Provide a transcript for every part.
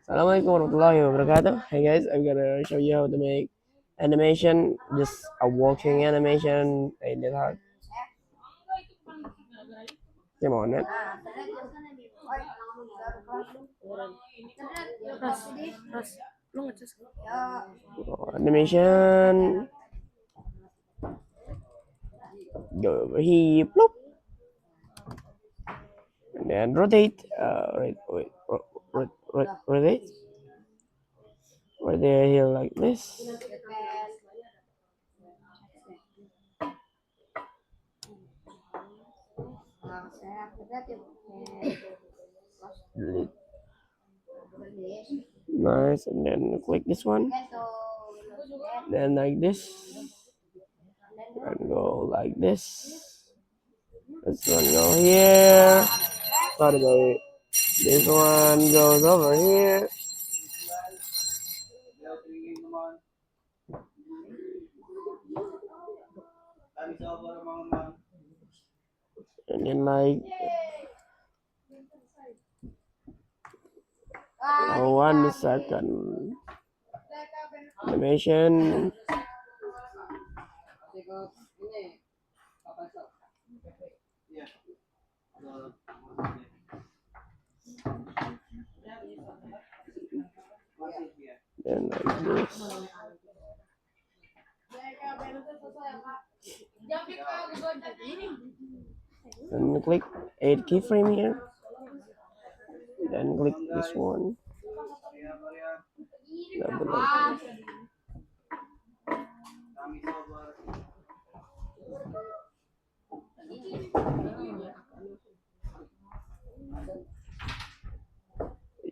Assalamualaikum warahmatullahi wabarakatuh. Hey guys, I'm gonna show you how to make animation, just a walking animation. Hey, that hard. Come on, man. Animation. Go over here, plop, and then rotate. Rotate. Right there, here like this. Nice, and then click this one. Then like this, and go like this. This one go here. Sorry, baby. This one goes over here. And then like 1 second animation. Then like this. Then click 8 keyframe here. Then click this one. Double.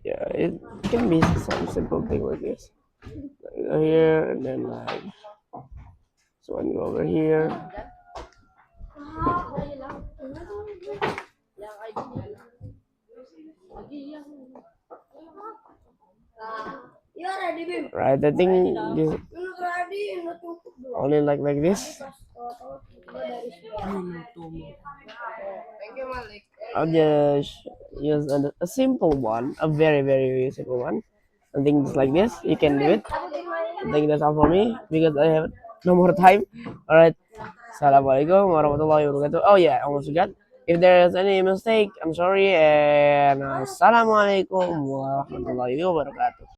Yeah, it can be some simple thing like this. Go here and then like this one go over here. Right, I think this only like this. I'll just use a simple one, a very simple one. And things like this, you can do it. I think that's all for me because I have no more time. Alright. Assalamualaikum warahmatullahi wabarakatuh. Oh yeah, I almost forgot. If there's any mistake, I'm sorry. And assalamualaikum warahmatullahi wabarakatuh.